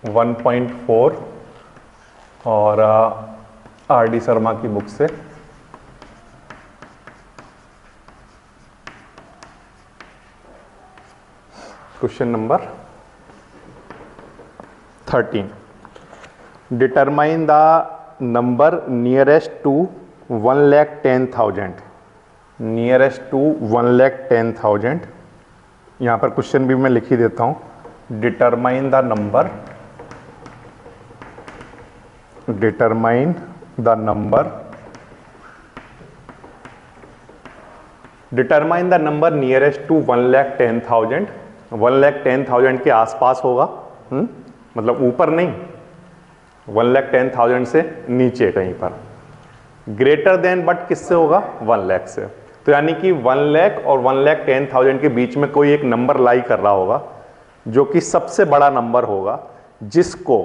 1.4 और RD शर्मा की book से question number 13, determine the number nearest to 1,10,000, nearest to 1,10,000। यहां पर क्वेश्चन भी मैं लिख ही देता हूं, determine the number, determine the number, determine the number nearest to 1,10,000, 1,10,000 के आसपास होगा, मतलब ऊपर नहीं, 1,10,000 से नीचे कहीं पर, ग्रेटर देन बट किससे होगा, 1 लाख से। तो यानी कि 1 लाख और 1,10,000 के बीच में कोई एक नंबर लाई कर रहा होगा जो कि सबसे बड़ा नंबर होगा, जिसको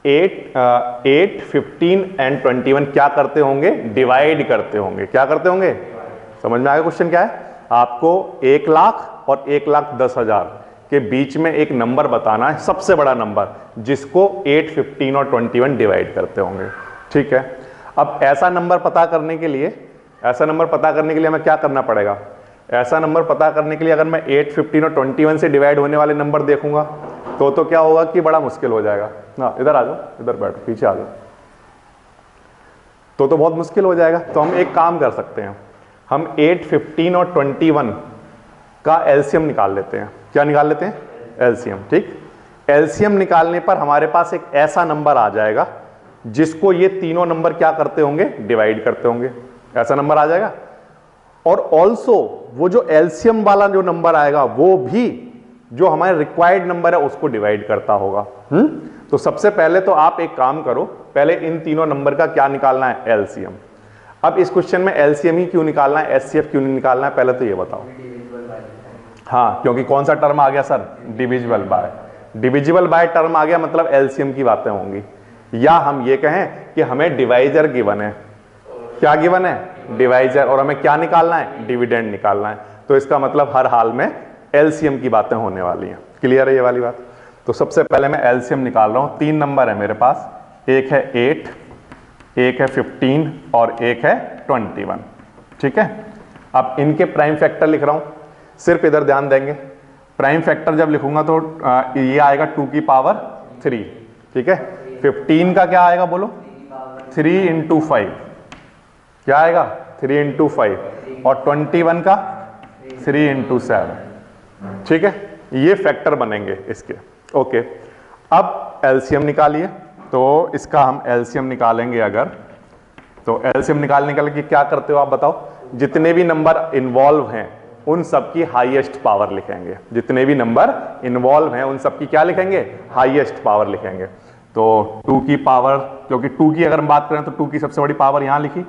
8, 15 एंड 21 क्या करते होंगे, डिवाइड करते होंगे। क्या करते होंगे, समझ में आ गया क्वेश्चन क्या है? आपको 1 लाख और 1,10,000 के बीच में एक नंबर बताना है, सबसे बड़ा नंबर, जिसको 8, 15 और 21 डिवाइड करते होंगे। ठीक है, अब ऐसा नंबर पता करने के लिए, ऐसा नंबर पता करने के लिए हमें क्या करना पड़ेगा? ऐसा नंबर पता करने के लिए अगर मैं 8, 15 और 21 से डिवाइड होने वाले नंबर देखूंगा तो क्या होगा कि बड़ा मुश्किल हो जाएगा। ना, इधर आ जाओ, इधर बैठो, पीछे आ जाओ, तो बहुत मुश्किल हो जाएगा। तो हम एक काम कर सकते हैं, हम 8, 15 और 21 का एलसीएम निकाल लेते हैं। क्या निकाल लेते हैं? एलसीएम। ठीक, एलसीएम निकालने पर हमारे पास एक ऐसा नंबर आ जाएगा जिसको ये तीनों नंबर क्या करते होंगे, डिवाइड करते होंगे। ऐसा नंबर आ जाएगा। और ऑल्सो वो जो एलसीएम वाला जो नंबर आएगा वो भी जो हमारे रिक्वायर्ड नंबर है उसको डिवाइड करता होगा। तो सबसे पहले तो आप एक काम करो, पहले इन तीनों नंबर का क्या निकालना है, एलसीएम। अब इस क्वेश्चन में एलसीएम ही क्यों निकालना है, एचसीएफ क्यों नहीं निकालना है, पहले तो ये बताओ। हाँ, क्योंकि कौन सा टर्म आ गया sir, divisible by. Divisible by term आ गया मतलब एलसीएम की बातें होंगी। या हम ये कहें कि हमें डिवाइजर गिवन है। क्या गिवन है? डिवाइजर। और हमें क्या निकालना है, डिविडेंड निकालना है। तो इसका मतलब हर हाल में एलसीएम की बातें होने वाली हैं। क्लियर है ये वाली बात? तो सबसे पहले मैं एलसीएम निकाल रहा हूं। 3 नंबर है मेरे पास, एक है 8, एक है 15 और एक है 21। ठीक है, अब इनके प्राइम फैक्टर लिख रहा हूं, सिर्फ इधर ध्यान देंगे। प्राइम फैक्टर जब लिखूंगा तो ये आएगा 2 की पावर 3। ठीक है, 15 का क्या आएगा बोलो, 3 × 5, क्या आएगा, 3 × 5, और 21 का 3 × 7। ठीक है, ये फैक्टर बनेंगे इसके। ओके, अब एलसीएम निकालिए। तो इसका हम एलसीएम निकालेंगे अगर, तो एलसीएम निकालने के लिए क्या करते हो आप बताओ? जितने भी नंबर इन्वॉल्व हैं उन सब की हाईएस्ट पावर लिखेंगे। जितने भी नंबर इन्वॉल्व हैं उन सब की क्या लिखेंगे, हाईएस्ट पावर लिखेंगे। तो 2 की पावर, क्योंकि 2 की अगर हम बात करें तो 2 की सबसे बड़ी पावर यहां लिखी।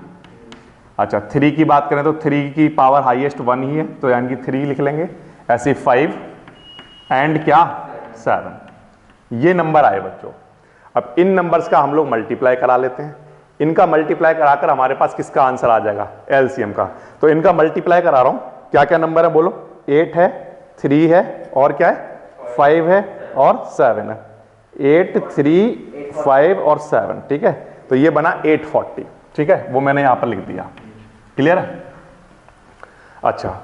अच्छा, 3 की बात करें तो 3 की पावर हाईएस्ट 1 ही है, तो यानी कि 3 लिख लेंगे। ऐसे 5 एंड क्या, 7। ये नंबर आए बच्चों। अब इन नंबर्स का हम लोग मल्टीप्लाई करा लेते हैं। इनका मल्टीप्लाई कराकर हमारे पास किसका आंसर आ जाएगा, एलसीएम का। तो इनका मल्टीप्लाई करा रहा हूं। क्या क्या नंबर है बोलो? 8 है, 3 है, और क्या है, 5 है और 7 है। 8, 3, 5 और 7। ठीक है, तो ये बना 840। ठीक है, वो मैंने यहां पर लिख दिया। क्लियर है? अच्छा,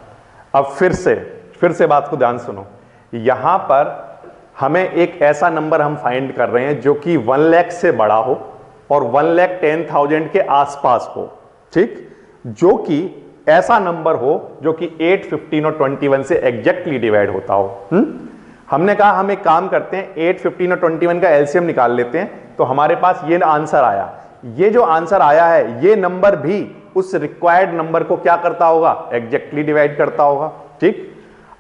अब फिर से बात को ध्यान सुनो। यहां पर हमें एक ऐसा नंबर हम फाइंड कर रहे हैं जो कि 1 लाख से बड़ा हो और 1,10,000 के आसपास हो। ठीक, जो कि ऐसा नंबर हो जो कि 8, 15 और 21 से एग्जैक्टली डिवाइड होता हो। हमने कहा हम एक काम करते हैं, 8, 15 और 21 का एलसीएम निकाल लेते हैं। तो हमारे पास ये आंसर आया। ये जो आंसर आया है, ये नंबर भी उस रिक्वायर्ड नंबर को क्या करता होगा, एग्जैक्टली डिवाइड करता होगा। ठीक,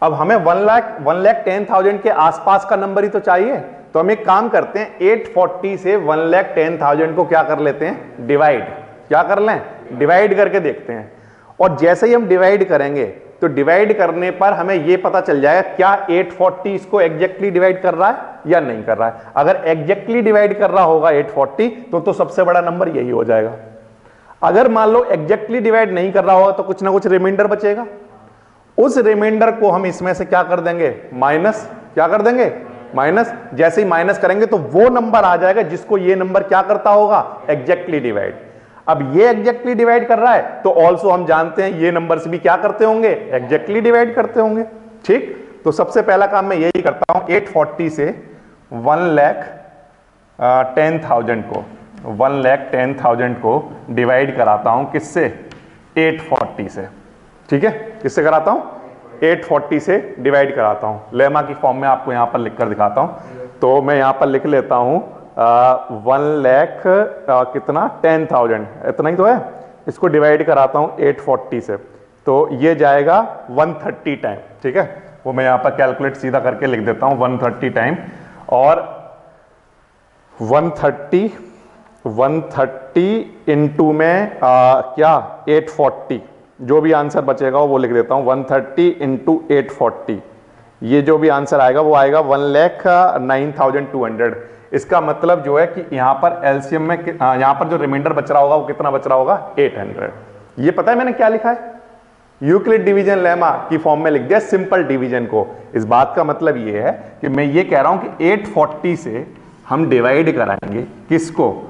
अब हमें 1,10,000 के आसपास का नंबर ही तो चाहिए। तो हम एक काम करते हैं, 840 से 1,10,000 को क्या कर लेते हैं, डिवाइड। क्या कर लें, डिवाइड करके देखते हैं। और जैसे ही हम डिवाइड करेंगे तो डिवाइड करने पर हमें यह पता चल जाएगा क्या 840 इसको एग्जैक्टली डिवाइड कर रहा है या नहीं कर रहा है। अगर एग्जैक्टली डिवाइड कर रहा होगा 840 तो सबसे बड़ा नंबर यही हो जाएगा। अगर मान लो एग्जैक्टली डिवाइड नहीं कर रहा होगा तो कुछ ना कुछ रिमाइंडर बचेगा। उस रिमाइंडर को हम इसमें से क्या कर देंगे, माइनस क्या कर देंगे, माइनस, जैसे ही माइनस करेंगे तो वो नंबर आ जाएगा जिसको ये नंबर क्या करता होगा, एग्जैक्टली डिवाइड। अब ये एग्जैक्टली डिवाइड कर रहा है तो ऑल्सो हम जानते हैं ये नंबर्स भी क्या करते होंगे, एग्जैक्टली डिवाइड करते होंगे। ठीक, तो सबसे पहला काम मैं यही करता हूं, 840 से 1,10,000 को 1,10,000 को डिवाइड कराता हूं किससे, 840 से। ठीक है, किससे कराता हूं, 840 से डिवाइड कराता हूं। लेमा की फॉर्म में आपको यहां पर लिखकर दिखाता हूं। तो मैं यहां पर लिख लेता हूं 1 लाख कितना, 10,000, इतना ही तो है। इसको डिवाइड कराता हूं 840 से, तो ये जाएगा 130 टाइम। ठीक है, वो मैं यहां पर कैलकुलेट सीधा करके लिख देता हूं 130 टाइम, और 130 इंटू में क्या 840, जो भी आंसर बचेगा वो लिख देता हूं 130 इंटू 840। ये जो भी आंसर आएगा वो आएगा 1,09,200। इसका मतलब जो है कि यहां पर एलसीएम में यहां पर जो रिमाइंडर बच रहा होगा वो कितना बच रहा होगा, 800। ये पता है मैंने क्या लिखा है, यूक्लिड डिवीजन लेमा की फॉर्म में लिख दिया सिंपल डिवीजन को। इस बात का मतलब ये है कि मैं ये कह रहा हूं कि 840 से हम डिवाइड कराएंगे किसको,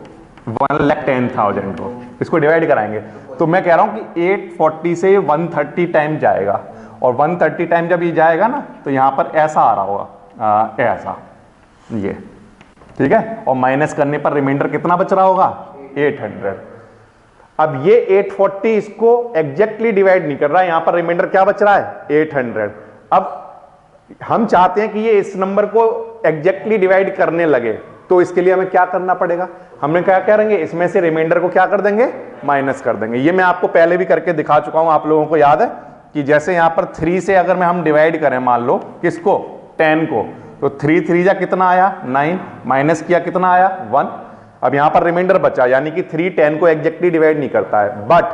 1,10,000 को, इसको डिवाइड कराएंगे। तो मैं कह रहा हूं कि 840 से 130 टाइम जाएगा, और 130 टाइम जब ये जाएगा ना तो यहां पर ऐसा आ रहा होगा, ऐसा, ये। ठीक है, और माइनस करने पर रिमाइंडर कितना बच रहा होगा, 800। अब ये 840 इसको एग्जैक्टली डिवाइड नहीं कर रहा है, यहां पर रिमाइंडर क्या बच रहा है, 800। अब हम चाहते हैं कि ये इस नंबर को एग्जैक्टली डिवाइड करने लगे, तो इसके लिए हमें क्या करना पड़ेगा, हमने क्या करेंगे, इसमें से रिमाइंडर को क्या कर देंगे, माइनस कर देंगे। ये मैं आपको पहले भी करके दिखा चुका हूं, आप लोगों को याद है कि जैसे यहां पर 3 से अगर मैं हम डिवाइड करें, मान लो किसको, 10 को, तो 3 3 जा कितना आया, 9, माइनस किया कितना आया, 1। अब यहां पर रिमाइंडर बचा, यानी कि 3 10 को एग्जैक्टली डिवाइड नहीं करता है। बट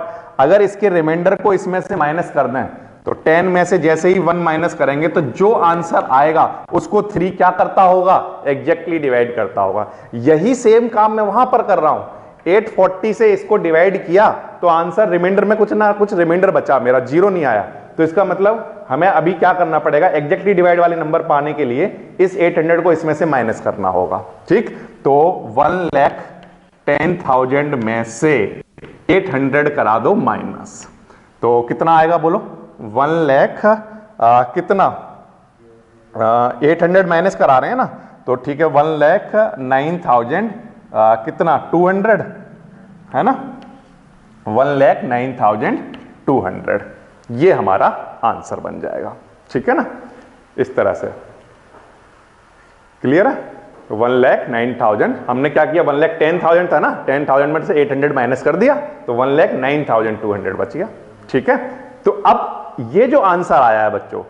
अगर इसके रिमाइंडर को इसमें से माइनस कर दें तो 10 में से जैसे ही 1 माइनस करेंगे तो जो आंसर आएगा उसको 3 क्या करता होगा, एग्जैक्टली डिवाइड करता होगा। यही सेम काम मैं वहां पर कर रहा हूं, 840 से इसको डिवाइड किया तो आंसर रिमाइंडर में कुछ ना कुछ रिमाइंडर बचा, मेरा 0 नहीं आया। तो इसका मतलब हमें अभी क्या करना पड़ेगा, एग्जैक्टली डिवाइड वाले नंबर पाने के लिए इस 800 को इसमें से माइनस करना होगा। ठीक, तो 1,10,000 में से 800 करा दो माइनस, तो कितना आएगा बोलो, 1 लाख कितना, 800 माइनस करा रहे हैं ना, तो ठीक है 1,09,000 कितना 200 है ना, 1,09,200 ये हमारा आंसर बन जाएगा। ठीक है ना, इस तरह से क्लियर है। 1,09,000 हमने क्या किया, 1,10,000 था ना, 10,000 में से 800 माइनस कर दिया तो 1,09,200 बच गया। ठीक है, तो अब ये जो आंसर आया है बच्चों,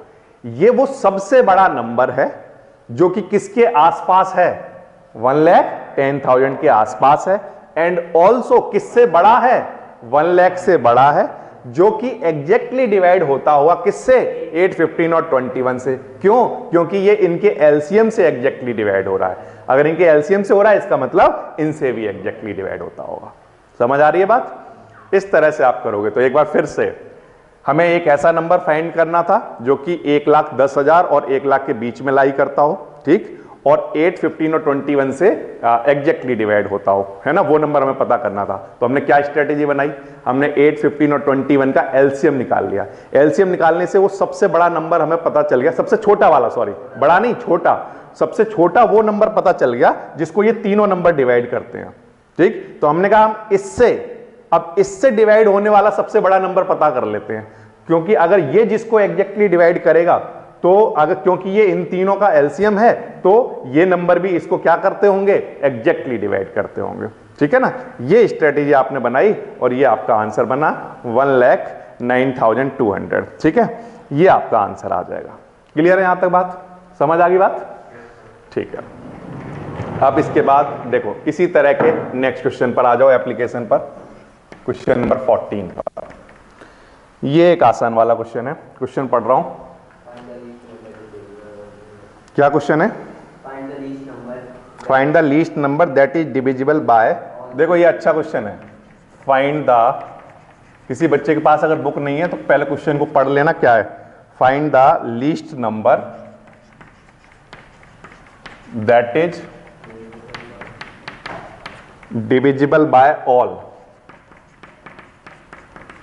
ये वो सबसे बड़ा नंबर है जो कि किसके आसपास है, 1,10,000 के आसपास है, एंड ऑल्सो किससे बड़ा है, 1 लाख से बड़ा है, जो कि एग्जैक्टली डिवाइड होता हुआ किससे, 815 और 21 से। क्यों, क्योंकि ये इनके एलसीएम से एग्जैक्टली डिवाइड हो रहा है। अगर इनके एलसीएम से हो रहा है इसका मतलब इनसे भी एग्जैक्टली डिवाइड होता होगा। समझ आ रही है बात, इस तरह से आप करोगे। तो एक बार फिर से हमें एक ऐसा नंबर फाइंड करना था जो कि 1,10,000 और 1 लाख के बीच में लाई करता हो, ठीक, और 8, 15 और 21 से एग्जैक्टली डिवाइड होता हो, है ना, वो नंबर हमें पता करना था। तो हमने क्या स्ट्रेटेजी बनाई, हमने 8, 15 और 21 का एलसीएम निकाल लिया। एलसीएम निकालने से वो सबसे बड़ा नंबर हमें पता चल गया, सबसे छोटा वाला, सॉरी बड़ा नहीं छोटा, सबसे छोटा वो नंबर पता चल गया जिसको ये तीनों नंबर डिवाइड करते हैं। ठीक, तो हमने कहा हम इससे डिवाइड होने वाला सबसे बड़ा नंबर पता कर लेते हैं, क्योंकि अगर ये जिसको एग्जैक्टली डिवाइड करेगा तो अगर, क्योंकि ये इन तीनों का एलसीएम है, तो ये नंबर भी इसको क्या करते होंगे, एग्जैक्टली डिवाइड करते होंगे। ठीक है ना, ये स्ट्रेटेजी आपने बनाई और ये आपका आंसर बना 1,09,200। ठीक है, ये आपका आंसर आ जाएगा। क्लियर है यहां तक बात, समझ आ गई बात, ठीक है। अब इसके बाद देखो इसी तरह के नेक्स्ट क्वेश्चन पर आ जाओ, एप्लीकेशन पर, क्वेश्चन नंबर 14 पर। ये एक आसान वाला क्वेश्चन है, क्वेश्चन पढ़ रहा हूं। क्या क्वेश्चन है, find the least number that is divisible by. देखो ये अच्छा क्वेश्चन है, फाइंड द, किसी बच्चे के पास अगर बुक नहीं है तो पहले क्वेश्चन को पढ़ लेना क्या है, find the least number that is divisible by all,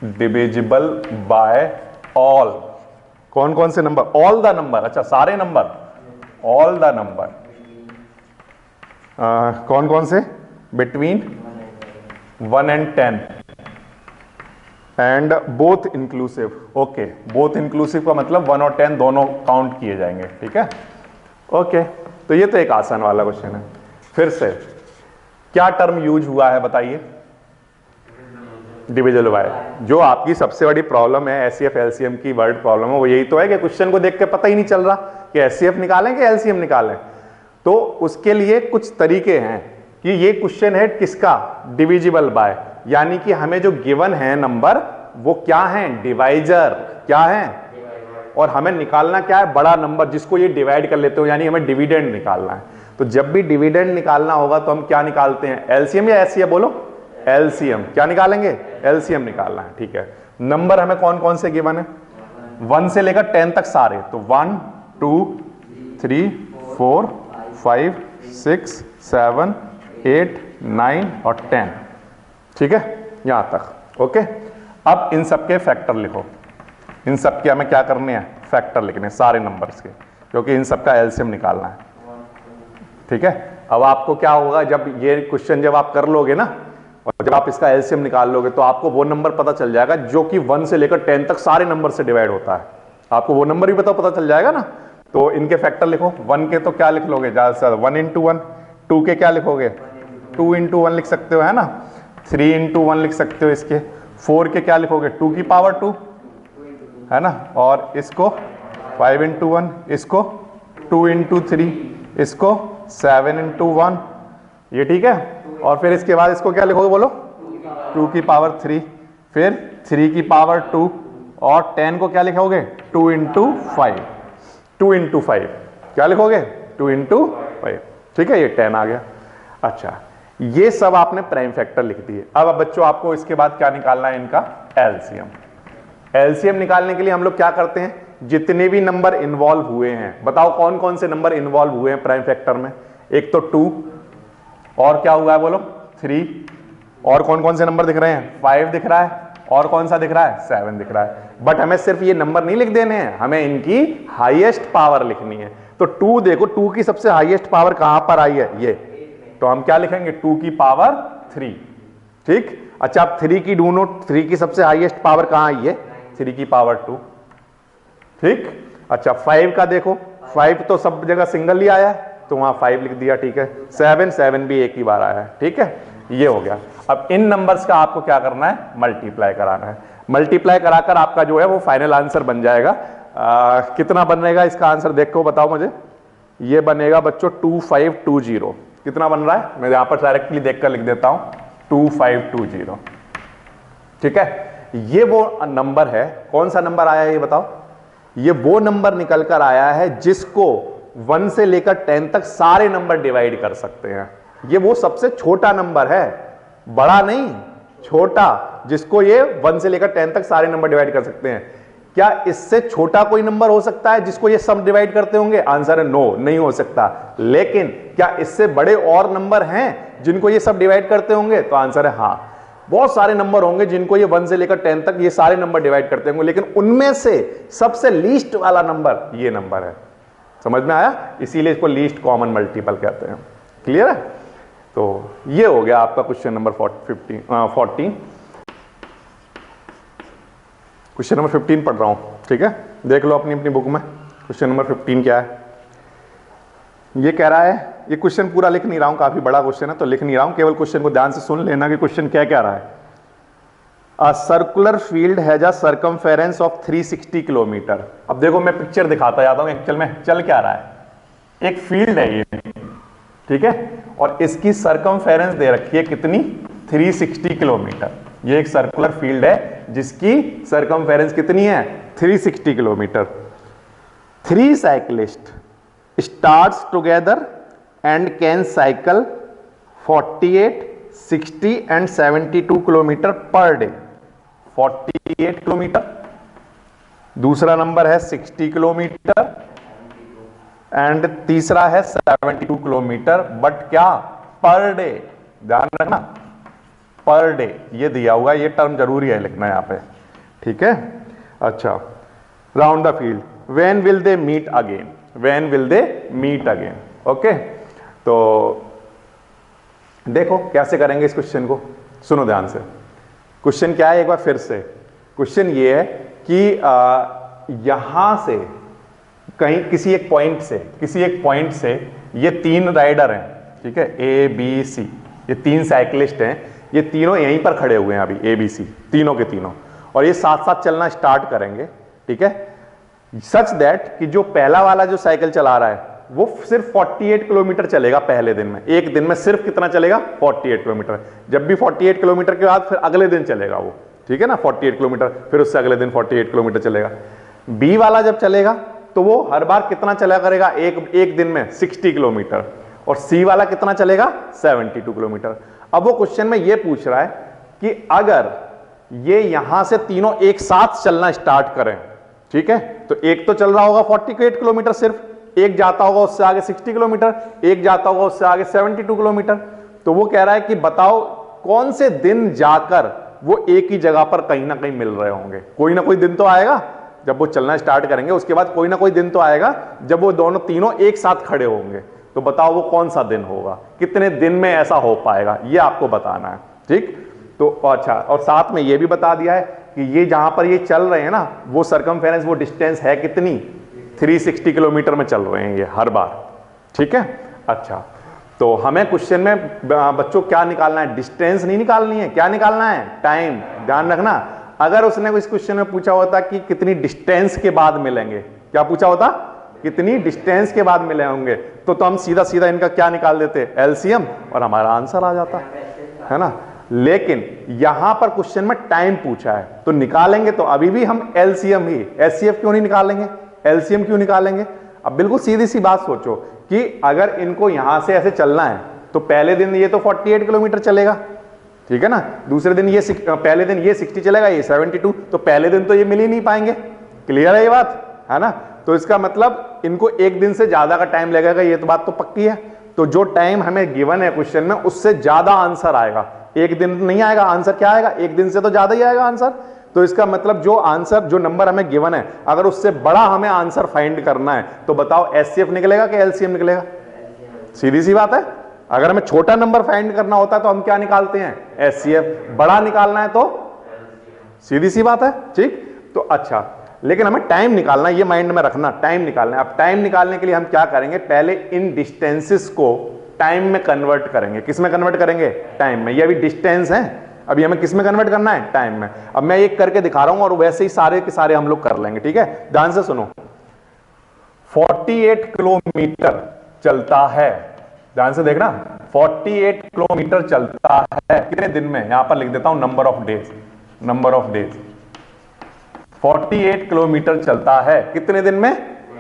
divisible by all. कौन कौन से नंबर? ऑल द नंबर, अच्छा सारे नंबर, ऑल द नंबर। कौन कौन से? Between 1 and 10 and both inclusive. Okay, both inclusive का मतलब 1 और 10 दोनों काउंट किए जाएंगे, ठीक है। ओके, तो ये तो एक आसान वाला क्वेश्चन है। फिर से क्या टर्म यूज हुआ है बताइए? Divisible by. जो आपकी सबसे बड़ी प्रॉब्लम है एचसीएफ एलसीएम की वर्ड प्रॉब्लम है, वो यही तो है कि क्वेश्चन को देख के पता ही नहीं चल रहा कि एचसीएफ निकालें कि एलसीएम निकालें। तो उसके लिए कुछ तरीके हैं कि ये क्वेश्चन है किसका? डिविजिबल बाय, यानी कि हमें जो गिवन है नंबर वो क्या है? डिवाइजर। क्या है? और हमें निकालना क्या है? बड़ा नंबर जिसको ये डिवाइड कर लेते हो, यानी हमें डिविडेंड निकालना है। तो जब भी डिविडेंड निकालना होगा तो हम क्या निकालते हैं? एलसीएम या एचसीएफ? बोलो एलसीएम। क्या निकालेंगे? एलसीएम निकालना है, ठीक है। नंबर हमें कौन कौन से गिवन है? 1 से लेकर 10 तक सारे, तो 1 2 3 4 5 6 7 8 9 और 10, ठीक है, यहां तक। ओके, अब इन सब के फैक्टर लिखो। इन सब के हमें क्या करने हैं? फैक्टर लिखने सारे नंबर्स के, क्योंकि इन सब का एलसीएम निकालना है, ठीक है। अब आपको क्या होगा, जब ये क्वेश्चन जब आप कर लोगे ना और जब आप इसका एलसीएम निकाल लोगे तो आपको वो नंबर पता चल जाएगा जो कि 1 से लेकर 10 तक सारे नंबर से डिवाइड होता है। आपको वो नंबर भी पता चल जाएगा ना। तो इनके फैक्टर लिखो। 1 के तो क्या लिख लोगे ज्यादा से ज्यादा? 1 into 1। 2 के क्या लिखोगे? 2 into 1 लिख सकते हो, है ना। 3 into 1 लिख सकते हो इसके। 4 के क्या लिखोगे? 2 की पावर 2, है ना। और इसको 5 into 1, इसको 2 into 3, इसको 7 into 1, ये ठीक है। और फिर इसके बाद इसको क्या लिखोगे? बोलो 2 की पावर 3, फिर 3 की पावर 2, और 10 को क्या लिखोगे? 2 into 5। 2 into 5 क्या लिखोगे? 2 into 5, ठीक है। ये 10 आ गया। अच्छा, ये सब आपने प्राइम फैक्टर लिख दिए। अब बच्चों आपको इसके बाद क्या निकालना है? इनका एलसीएम। एलसीएम निकालने के लिए हम लोग क्या करते हैं? जितने भी नंबर इन्वॉल्व हुए हैं, बताओ कौन कौन से नंबर इन्वॉल्व हुए हैं प्राइम फैक्टर में? एक तो 2, और क्या हुआ है बोलो? 3, और कौन कौन से नंबर दिख रहे हैं? 5 दिख रहा है, और कौन सा दिख रहा है? 7 दिख रहा है। बट हमें सिर्फ ये नंबर नहीं लिख देने हैं, हमें इनकी हाईएस्ट पावर लिखनी है। तो 2 देखो, 2 की सबसे हाईएस्ट पावर कहां पर आई है? ये। तो हम क्या लिखेंगे? 2 की पावर 3, ठीक। अच्छा, अब 3 की ढूंढो, 3 की सबसे हाईएस्ट पावर कहां आई है? 3 की पावर 2, ठीक। अच्छा, 5 का देखो, 5 तो सब जगह सिंगल ही आया है तो वहां 5 लिख दिया, ठीक है। 7 भी एक ही बार आया है, ठीक है। ये हो गया। अब इन नंबर्स का आपको क्या करना है? मल्टीप्लाई कराना है। मल्टीप्लाई कराकर आपका जो है वो फाइनल आंसर बन जाएगा। कितना बनेगा इसका आंसर? देखो बताओ मुझे। ये बनेगा बच्चों 2520। कितना बन रहा है? मैं यहां पर डायरेक्टली देखकर लिख देता हूं, 2520, ठीक है। ये वो नंबर है। कौन सा नंबर आया ये बताओ? ये वो नंबर निकल कर आया है जिसको 1 से लेकर 10 तक सारे नंबर डिवाइड कर सकते हैं। ये वो सबसे छोटा नंबर है, बड़ा नहीं, छोटा, जिसको ये 1 से लेकर 10 तक सारे नंबर डिवाइड कर सकते हैं। क्या इससे छोटा कोई नंबर हो सकता है जिसको ये सब डिवाइड करते होंगे? आंसर है नो, नहीं हो सकता। लेकिन क्या इससे बड़े और नंबर हैं जिनको ये सब डिवाइड करते होंगे? तो आंसर है हाँ, बहुत सारे नंबर होंगे जिनको ये 1 से लेकर 10 तक ये सारे नंबर डिवाइड करते होंगे, लेकिन उनमें से सबसे लीस्ट वाला नंबर ये नंबर है। समझ में आया? इसीलिए इसको लीस्ट कॉमन मल्टीपल कहते हैं। क्लियर है? तो ये हो गया आपका क्वेश्चन नंबर 14। क्वेश्चन नंबर 15 पढ़ रहा हूं, ठीक है। देख लो अपनी अपनी बुक में क्वेश्चन नंबर 15 क्या है। ये कह रहा है, ये क्वेश्चन पूरा लिख नहीं रहा हूं, काफी बड़ा क्वेश्चन है तो लिख नहीं रहा हूं, केवल क्वेश्चन को ध्यान से सुन लेना कि क्वेश्चन क्या कह रहा है। A circular field has a circumference of 360 kilometre. अब देखो मैं पिक्चर दिखाता जाता हूं एक्चुअल में चल क्या रहा है। एक फील्ड है ये, ठीक है, और इसकी सर्कमफेरेंस दे रखी है कितनी? 360 किलोमीटर। ये एक सर्कुलर फील्ड है जिसकी सर्कमफेरेंस कितनी है? 360 kilometre. 3 cyclist starts together and can cycle 48, 60 and 72 kilometre per day. 48 kilometre, दूसरा नंबर है 60 किलोमीटर एंड तीसरा है 72 किलोमीटर, बट क्या पर डे, ध्यान रखना पर डे ये दिया हुआ, ये टर्म जरूरी है लिखना यहां पे, ठीक है। अच्छा, round the field, when will they meet again, when will they meet again, okay. तो देखो कैसे करेंगे इस क्वेश्चन को, सुनो ध्यान से। क्वेश्चन क्या है एक बार फिर से, क्वेश्चन ये है कि यहां से कहीं किसी एक पॉइंट से ये तीन राइडर हैं, ठीक है, ए बी सी, ये तीन साइकिलिस्ट हैं, ये तीनों यहीं पर खड़े हुए हैं अभी, ए बी सी तीनों के तीनों, और ये साथ साथ चलना स्टार्ट करेंगे, ठीक है, सच दैट कि जो पहला वाला जो साइकिल चला रहा है वो सिर्फ 48 किलोमीटर चलेगा पहले दिन में, एक दिन में सिर्फ कितना चलेगा 48 किलोमीटर, जब भी 48 किलोमीटर के बाद फिर अगले दिन चलेगा वो, ठीक है ना, 48 किलोमीटर, फिर उससे अगले दिन 48 किलोमीटर चलेगा। बी वाला जब चलेगा तो वो हर बार कितना चला करेगा, एक दिन में 60 किलोमीटर, और सी वाला कितना चलेगा 72 किलोमीटर। अब वो क्वेश्चन में ये पूछ रहा है कि अगर ये यहां से तीनों एक साथ चलना स्टार्ट करें, ठीक है, तो एक तो चल रहा होगा 48 किलोमीटर सिर्फ, एक जाता होगा उससे आगे 60 किलोमीटर, एक जाता होगा उससे आगे 72 किलोमीटर, तो वो कह रहा है कि बताओ कौन से दिन जाकर वो एक ही जगह पर कहीं ना कहीं मिल रहे होंगे। कोई ना कोई दिन तो आएगा जब वो चलना स्टार्ट करेंगे, उसके बाद कोई ना कोई दिन तो आएगा जब वो दोनों तीनों एक साथ खड़े होंगे, तो बताओ वो कौन सा दिन होगा, कितने दिन में ऐसा हो पाएगा, ये आपको बताना है, ठीक। तो अच्छा, और साथ में ये भी बता दिया है कि ये जहां पर ये चल रहे हैं ना, वो सरकमफेरेंस, वो डिस्टेंस है कितनी, 360 किलोमीटर में चल रहे हैं ये हर बार, ठीक है। अच्छा, तो हमें क्वेश्चन में बच्चों क्या निकालना है, डिस्टेंस नहीं निकालनी है, क्या निकालना है, टाइम। ध्यान रखना, अगर उसने इस क्वेश्चन में पूछा होता कि कितनी डिस्टेंस के बाद मिलेंगे, क्या पूछा होता, कितनी डिस्टेंस के बाद मिले होंगे, तो हम सीधा सीधा इनका क्या निकाल देते, एलसीएम, और हमारा आंसर आ जाता है ना। लेकिन यहां पर क्वेश्चन में टाइम पूछा है, तो निकालेंगे तो अभी भी हम एलसीएम ही, एचसीएफ क्यों नहीं निकालेंगे, एलसीएम क्यों निकालेंगे। अब बिल्कुल सीधी सी बात सोचो कि अगर इनको यहां से ऐसे चलना है तो पहले दिन ये तो 48 किलोमीटर चलेगा, ठीक है ना, दूसरे दिन ये पहले दिन ये 60 चलेगा, ये 72, तो पहले दिन तो ये मिल ही नहीं पाएंगे, क्लियर है ये बात, है ना। तो इसका मतलब इनको एक दिन से ज्यादा का टाइम लगेगा, ये तो बात तो पक्की है। तो जो टाइम हमें गिवन है क्वेश्चन में उससे ज्यादा आंसर आएगा, एक दिन नहीं आएगा आंसर, क्या आएगा, एक दिन से तो ज्यादा ही आएगा आंसर। तो इसका मतलब जो आंसर, जो नंबर हमें गिवन है, अगर उससे बड़ा हमें आंसर फाइंड करना है तो बताओ एचसीएफ निकलेगा कि एलसीएम निकलेगा, सीधी सी बात है। अगर हमें छोटा नंबर फाइंड करना होता है तो हम क्या निकालते हैं, एचसीएफ, बड़ा निकालना है तो सीधी सी बात है, ठीक। तो अच्छा, लेकिन हमें टाइम निकालना है, ये माइंड में रखना, टाइम निकालना है। अब टाइम निकालने के लिए हम क्या करेंगे, पहले इन डिस्टेंसेस को टाइम में कन्वर्ट करेंगे। किस में कन्वर्ट करेंगे, टाइम में। ये अभी डिस्टेंस है, अभी हमें किस में कन्वर्ट करना है, टाइम में। अब मैं एक करके दिखा रहा हूं और वैसे ही सारे के सारे हम लोग कर लेंगे, ठीक है। ध्यान से सुनो, 48 किलोमीटर चलता है, ध्यान से देखना, 48 किलोमीटर चलता है कितने दिन में, यहां पर लिख देता हूं number of days, number of days. 48 kilometre चलता है कितने दिन में,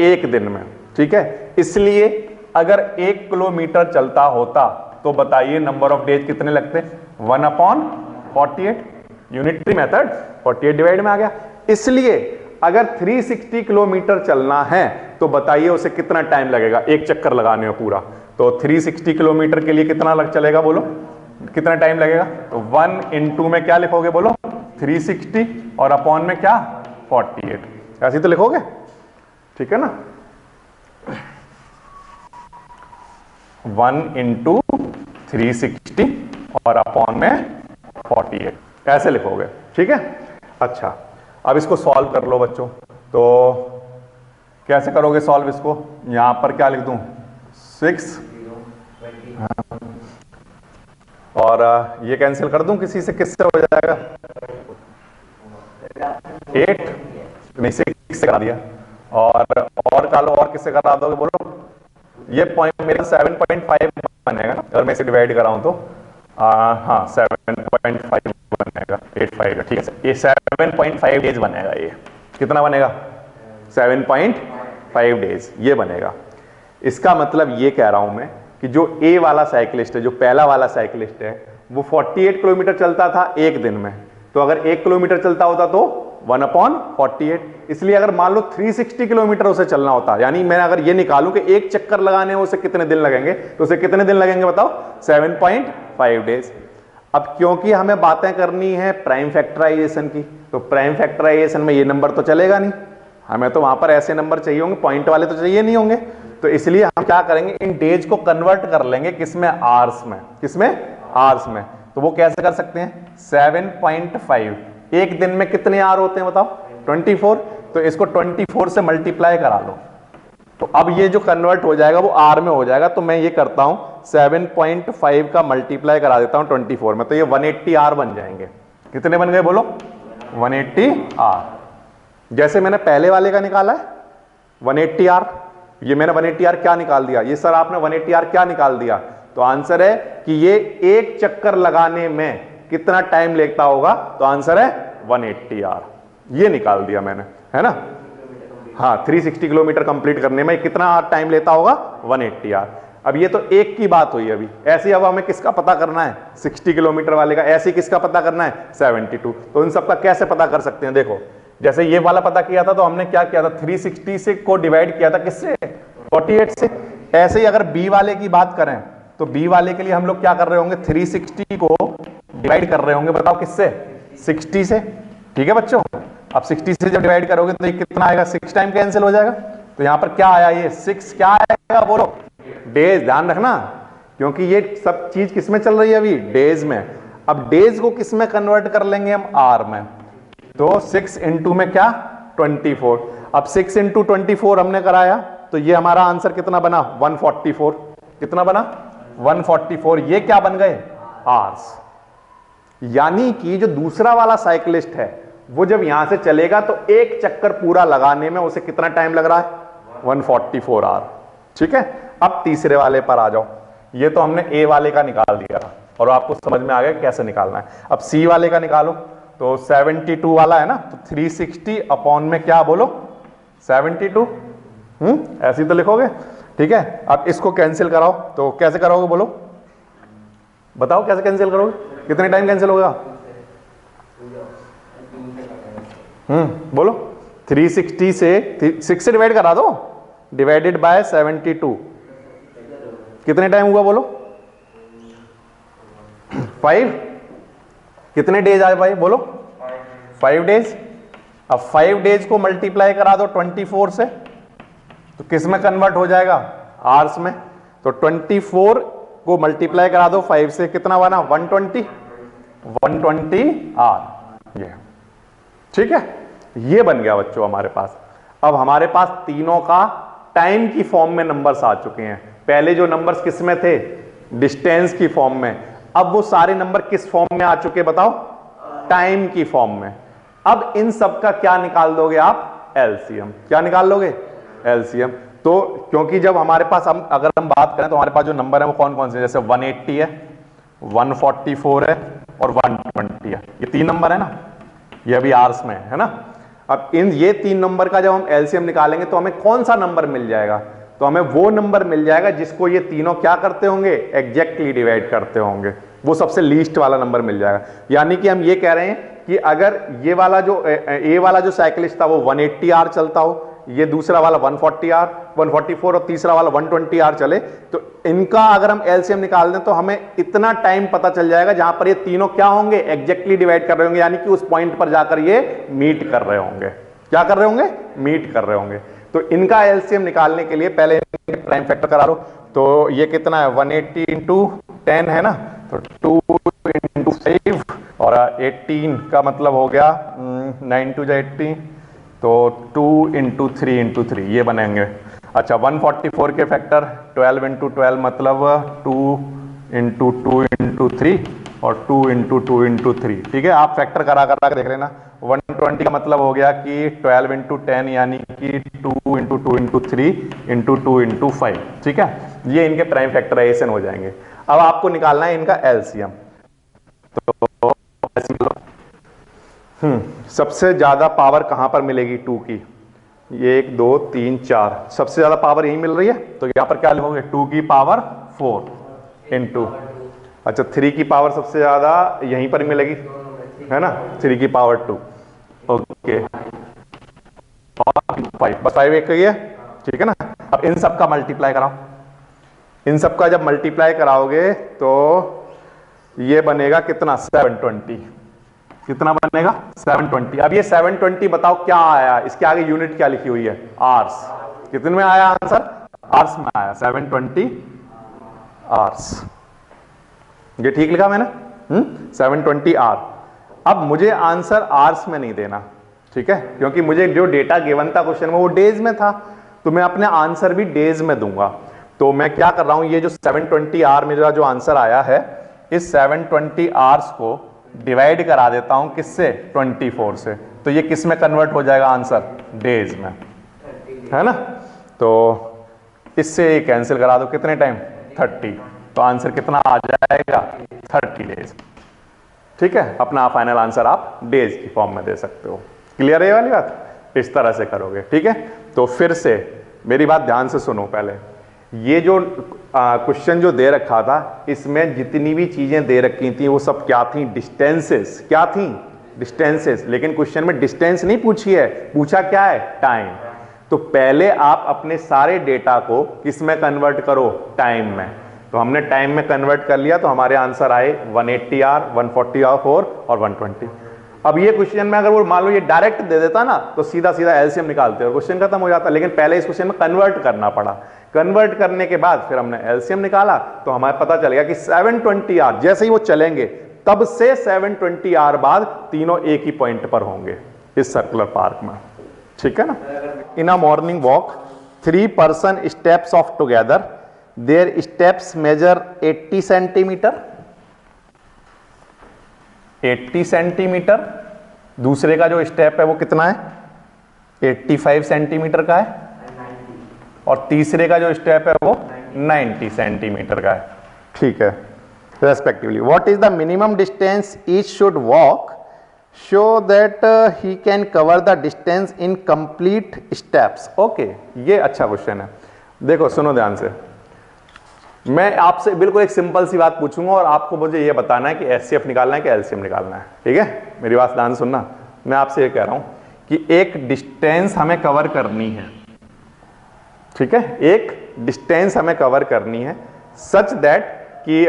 एक दिन में, ठीक है। इसलिए अगर 1 किलोमीटर चलता होता तो बताइए नंबर ऑफ डेज कितने लगते, 1/48, यूनिटरी मेथड, 48 डिवाइड में आ गया। इसलिए अगर 360 किलोमीटर चलना है तो बताइए उसे कितना टाइम लगेगा एक चक्कर लगाने में पूरा। तो 360 किलोमीटर के लिए कितना चलेगा, बोलो कितना टाइम लगेगा। तो 1 × में क्या लिखोगे, बोलो 360, और अपॉन में क्या 48, ऐसे तो लिखोगे, ठीक है ना। 1 × 360 और अपॉन में 48, ऐसे लिखोगे, ठीक है। अच्छा, अब इसको सॉल्व कर लो बच्चों। तो कैसे करोगे सॉल्व इसको, यहां पर क्या लिख दूं, 6, और ये कैंसिल कर दूं किसी से, किससे हो जाएगा, 8 नहीं 6 से करा दिया, और कालो और किससे करा दोगे, बोलो। ये पॉइंट मेरा 7.5 बनेगा अगर मैं इसे डिवाइड कराऊं तो, हाँ 7.5 बनेगा, 8.5 का, ठीक है। ये 7.5 डेज बनेगा, ये कितना बनेगा, 7.5 डेज ये बनेगा। इसका मतलब ये कह रहा हूं मैं कि जो ए वाला साइकिलिस्ट है, जो पहला वाला साइकिलिस्ट है, वो 48 किलोमीटर चलता था एक दिन में, तो अगर 1 किलोमीटर चलता होता तो 1/48। इसलिए अगर मान लो 360 किलोमीटर उसे चलना होता, यानी मैं अगर ये निकालूं कि एक चक्कर लगाने में उसे कितने दिन लगेंगे, तो उसे कितने दिन लगेंगे बताओ, 7.5 डेज। अब क्योंकि हमें बातें करनी है प्राइम फैक्टराइजेशन की, तो प्राइम फैक्टराइजेशन में ये नंबर तो चलेगा नहीं, हमें तो वहां पर ऐसे नंबर चाहिए होंगे, पॉइंट वाले तो चाहिए नहीं होंगे। तो इसलिए हम क्या करेंगे, इन डेज को कन्वर्ट कर लेंगे किसमें, आवर्स में। किसमें, आवर्स में। तो वो कैसे कर सकते हैं, 7.5, एक दिन में कितने आवर होते हैं बताओ, 24। तो इसको 24 से मल्टीप्लाई करा लो, तो अब ये जो कन्वर्ट हो जाएगा वो आर में हो जाएगा। तो मैं ये करता हूं 7.5 का मल्टीप्लाई करा देता हूं 24 में, तो ये 180 आर बन जाएंगे। कितने बन गए बोलो, 180 आर। जैसे मैंने पहले वाले का निकाला है 180 आर, ये मैंने 180 आर क्या निकाल दिया, ये सर आपने 180 आर क्या निकाल दिया, तो आंसर है कि ये एक चक्कर लगाने में कितना टाइम लेता होगा, तो आंसर है 180 आर, ये निकाल दिया मैंने, है ना। हाँ, 360 किलोमीटर कंप्लीट करने में कितना टाइम लेता होगा, 180 आर। अब ये तो एक की बात हुई अभी, ऐसे अब हमें किसका पता करना है, 60 किलोमीटर वाले का, ऐसे किसका पता करना है, 72। तो इन सबका कैसे पता कर सकते हैं, देखो जैसे ये वाला पता किया था तो हमने क्या किया था, 360 से को डिवाइड किया था किससे, 48 से। ऐसे ही अगर बी वाले की बात करें तो बी वाले के लिए हम लोग क्या कर रहे होंगे, 360 को डिवाइड कर रहे होंगे, बताओ किससे, 60 से। ठीक है बच्चों, अब 60 से जब डिवाइड करोगे तो ये कितना आएगा, 6 टाइम कैंसिल हो जाएगा। तो यहां पर क्या आया, ये 6 क्या आएगा बोलो, डेज। ध्यान रखना, क्योंकि ये सब चीज किसमें चल रही है अभी, डेज में। अब डेज को किसमें कन्वर्ट कर लेंगे हम, आर में। तो 6 इंटू में क्या, 24। अब 6 इंटू 24 हमने कराया, तो ये हमारा आंसर कितना बना, 144। कितना बना, 144। ये क्या बन गए, आवर्स। यानी कि जो दूसरा वाला साइकिलिस्ट है वो जब यहां से चलेगा तो एक चक्कर पूरा लगाने में उसे कितना टाइम लग रहा है, 144 आवर। ठीक है, अब तीसरे वाले पर आ जाओ। ये तो हमने ए वाले का निकाल दिया और आपको समझ में आ गया कैसे निकालना है। अब सी वाले का निकालो, तो 72 वाला है ना, तो 360 अपॉन में क्या बोलो, 72। ऐसे ही तो लिखोगे। ठीक है, अब इसको कैंसिल कराओ, तो कैसे करोगे बोलो, बताओ कैसे कैंसिल करोगे, कितने टाइम कैंसिल होगा, बोलो। 360 से 6 से डिवाइड करा दो, डिवाइडेड बाय 72, कितने टाइम हुआ बोलो, 5। कितने डेज आए भाई बोलो, 5 डेज। अब 5 डेज को मल्टीप्लाई करा दो 24 से, तो किस में कन्वर्ट हो जाएगा, आवर्स में। तो 24 को मल्टीप्लाई करा दो 5 से, कितना बना, 120 आवर। ये ठीक है, ये बन गया बच्चों हमारे पास। अब हमारे पास तीनों का टाइम की फॉर्म में नंबर्स आ चुके हैं। पहले जो नंबर्स किस में थे, डिस्टेंस की फॉर्म में। अब वो सारे नंबर किस फॉर्म में आ चुके बताओ, टाइम की फॉर्म में। अब इन सब का क्या निकाल दोगे आप, एलसीएम। क्या निकाल लोगे, एलसीएम। तो क्योंकि जब हमारे पास अगर हम बात करें तो हमारे पास जो नंबर है वो कौन कौन से, जैसे 180 है, 144 है और 120 है। ये 3 नंबर है ना, ये अभी आर्स में है ना। अब इन ये 3 नंबर का जब हम एलसीएम निकालेंगे तो हमें कौन सा नंबर मिल जाएगा, तो हमें वो नंबर मिल जाएगा जिसको ये तीनों क्या करते होंगे, एग्जैक्टली डिवाइड करते होंगे। वो सबसे लीस्ट वाला नंबर मिल जाएगा। यानी कि हम ये कह रहे हैं कि अगर ये वाला जो ए वाला जो साइकिलिस्ट था वो 180 आर चलता हो, ये दूसरा वाला 140 आर, 144 और तीसरा वाला 120 आर चले, तो इनका अगर हम एलसीएम निकाल दें तो हमें इतना टाइम पता चल जाएगा जहां पर ये तीनों क्या होंगे, एग्जैक्टली डिवाइड कर रहे होंगे। यानी कि उस पॉइंट पर जाकर ये मीट कर रहे होंगे। क्या कर रहे होंगे, मीट कर रहे होंगे। तो इनका एलसीएम निकालने के लिए पहले प्राइम फैक्टर करा लो। तो ये कितना है, 180 इंटू 10 है ना, तो 2 इंटू 5 और 18 का मतलब हो गया 9 टू 18, तो 2 इंटू 3 इंटू 3 ये बनेंगे। अच्छा, 144 के फैक्टर 12 इंटू 12 मतलब 2 इंटू 2 इंटू 3 और 2 इंटू 2 इंटू 3। ठीक है, आप फैक्टर करा करा के देख लेना। 120 का मतलब हो गया कि 12 इंटू 10 यानी कि 2 इंटू 2 इंटू 3 इंटू 2 इंटू 5। ठीक है, ये इनके प्राइम फैक्टराइजेशन हो जाएंगे। अब आपको निकालना है इनका एलसीएम। तो सबसे ज्यादा पावर कहां पर मिलेगी 2 की, 1 2 3 4, सबसे ज्यादा पावर यही मिल रही है। तो यहां पर क्या लिखोगे, 2 की पावर 4 इंटू, अच्छा 3 की पावर सबसे ज्यादा यहीं पर मिलेगी है ना, 3 की पावर 2। ओके, के और 5, बस 5 एक ही है, ठीक है ना। अब इन सब का मल्टीप्लाई कराओ, इन सब का जब मल्टीप्लाई कराओगे तो ये बनेगा कितना, 720। कितना बनेगा, 720। अब ये 720 बताओ क्या आया, इसके आगे यूनिट क्या लिखी हुई है, आर्स। कितने में आया आंसर, आर्स में आया, 720 आर्स। ये ठीक लिखा मैंने, 720 आर। अब मुझे आंसर आर्स में नहीं देना, ठीक है, क्योंकि मुझे जो डेटा गिवन था क्वेश्चन में वो डेज में था, तो मैं अपने आंसर भी डेज में दूंगा। तो मैं क्या कर रहा हूं, ये जो 720 आर मेरा जो आंसर आया है, इस 720 आर्स को डिवाइड करा देता हूं किससे, 24 से। तो ये किस में कन्वर्ट हो जाएगा आंसर, डेज में, है ना। तो इससे ये कैंसिल करा दो, कितने टाइम, 30। तो आंसर कितना आ जाएगा, 30 डेज। ठीक है, अपना फाइनल आंसर आप डेज की फॉर्म में दे सकते हो। क्लियर है ये वाली बात, इस तरह से करोगे, ठीक है। तो फिर से मेरी बात ध्यान से सुनो पहले, ये जो क्वेश्चन जो दे रखा था, इसमें जितनी भी चीजें दे रखी थी वो सब क्या थी, डिस्टेंसेस। क्या थी, डिस्टेंसेस। लेकिन क्वेश्चन में डिस्टेंस नहीं पूछी है, पूछा क्या है, टाइम। तो पहले आप अपने सारे डेटा को किसमें कन्वर्ट करो, टाइम में। तो हमने टाइम में कन्वर्ट कर लिया, तो हमारे आंसर आए 180 आर, 140 आर 4 और 120। अब ये क्वेश्चन में अगर वो मान लो ये डायरेक्ट दे देता ना, तो सीधा सीधा एलसीएम निकालते और क्वेश्चन खत्म हो जाता। लेकिन पहले इस क्वेश्चन में कन्वर्ट करना पड़ा, कन्वर्ट करने के बाद फिर हमने एलसीएम निकाला, तो हमें पता चल गया कि 720 आर जैसे ही वो चलेंगे तब से 720 आर बाद तीनों एक ही पॉइंट पर होंगे इस सर्कुलर पार्क में, ठीक है ना। In a morning walk 3 person steps off together, their steps measure 80 centimetre, 80 centimetre. दूसरे का जो स्टेप है वो कितना है, 85 सेंटीमीटर का है, और तीसरे का जो स्टेप है वो 90 सेंटीमीटर का है, ठीक है, respectively. What is the minimum distance each should walk show that he can cover the distance in complete steps. Okay, ये अच्छा क्वेश्चन है। देखो सुनो ध्यान से, मैं आपसे बिल्कुल एक सिंपल सी बात पूछूंगा और आपको मुझे ये बताना है कि एचसीएफ निकालना है कि एलसीएम निकालना है, ठीक है। मेरी बात ध्यान से सुनना, मैं आपसे ये कह रहा हूं कि एक डिस्टेंस हमें कवर करनी है, ठीक है, एक डिस्टेंस हमें कवर करनी है सच दैट कि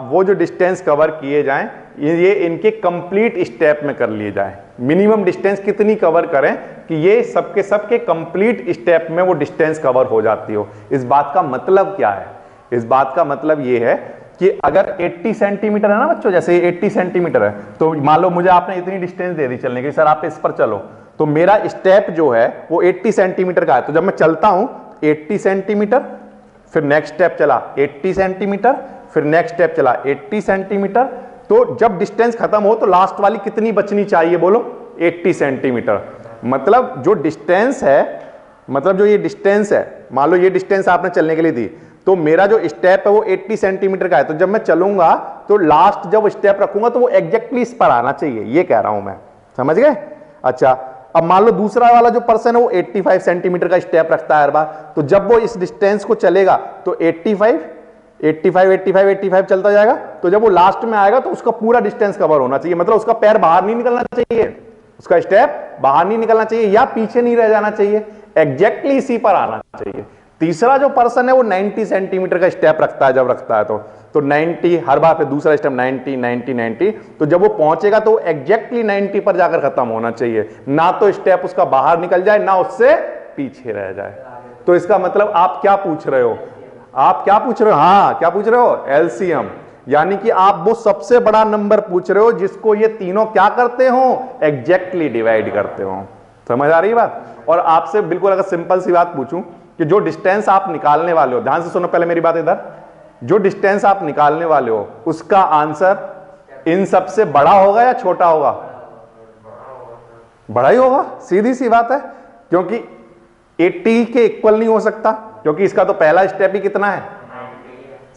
वो जो डिस्टेंस कवर किए जाएं ये इनके कंप्लीट स्टेप में कर लिए जाए। मिनिमम डिस्टेंस कितनी कवर करें कि ये सबके सबके कंप्लीट स्टेप में वो डिस्टेंस कवर हो जाती हो। इस बात का मतलब क्या है, इस बात का मतलब ये है कि अगर 80 सेंटीमीटर है ना बच्चों, जैसे 80 सेंटीमीटर है, तो मान लो मुझे आपने इतनी डिस्टेंस दे दी चलने की, सर आप इस पर चलो, तो मेरा स्टेप जो है वो 80 सेंटीमीटर का है। तो जब मैं चलता हूं 80 सेंटीमीटर, फिर नेक्स्ट स्टेप चला 80 सेंटीमीटर, फिर नेक्स्ट स्टेप चला 80 सेंटीमीटर, तो जब डिस्टेंस खत्म हो तो लास्ट वाली कितनी बचनी चाहिए बोलो, 80 सेंटीमीटर। मतलब जो डिस्टेंस है, मतलब जो ये डिस्टेंस है, मान लो ये डिस्टेंस आपने चलने के लिए दी, तो मेरा जो स्टेप है वो 80 सेंटीमीटर का है। तो जब मैं चलूंगा तो लास्ट जब स्टेप रखूंगा तो वो एग्जैक्टली इस पर आना चाहिए, ये कह रहा हूं मैं, समझ गए। अच्छा, अब मान लो दूसरा वाला जो पर्सन है वो 85 सेंटीमीटर का स्टेप रखता है हर बार, तो जब वो इस डिस्टेंस को चलेगा तो 85 चलता जाएगा, तो जब वो लास्ट में आएगा तो उसका पूरा डिस्टेंस कवर होना चाहिए। मतलब उसका पैर बाहर नहीं निकलना चाहिए, उसका स्टेप बाहर नहीं निकलना चाहिए या पीछे नहीं रह जाना चाहिए, एग्जैक्टली इसी पर आना चाहिए। तीसरा जो पर्सन है वो 90 सेंटीमीटर का स्टेप रखता है, जब रखता है तो 90 हर बार, फिर दूसरा स्टेप 90, तो जब वो पहुंचेगा तो एग्जैक्टली 90 पर जाकर खत्म होना चाहिए, ना तो स्टेप उसका बाहर निकल जाए ना उससे पीछे रह जाए। तो इसका मतलब आप क्या पूछ रहे हो, आप क्या पूछ रहे हो, हाँ क्या पूछ रहे हो, एलसीएम। यानी कि आप वो सबसे बड़ा नंबर पूछ रहे हो जिसको ये तीनों क्या करते हो, एग्जैक्टली डिवाइड करते हो। समझ आ रही है बात। और आपसे बिल्कुल अगर सिंपल सी बात पूछूं कि जो डिस्टेंस आप निकालने वाले हो, ध्यान से सुनो पहले मेरी बात इधर, जो डिस्टेंस आप निकालने वाले हो उसका आंसर इन सबसे बड़ा होगा या छोटा होगा, बड़ा ही होगा, सीधी सी बात है, क्योंकि 80 के इक्वल नहीं हो सकता, क्योंकि इसका तो पहला स्टेप ही कितना है,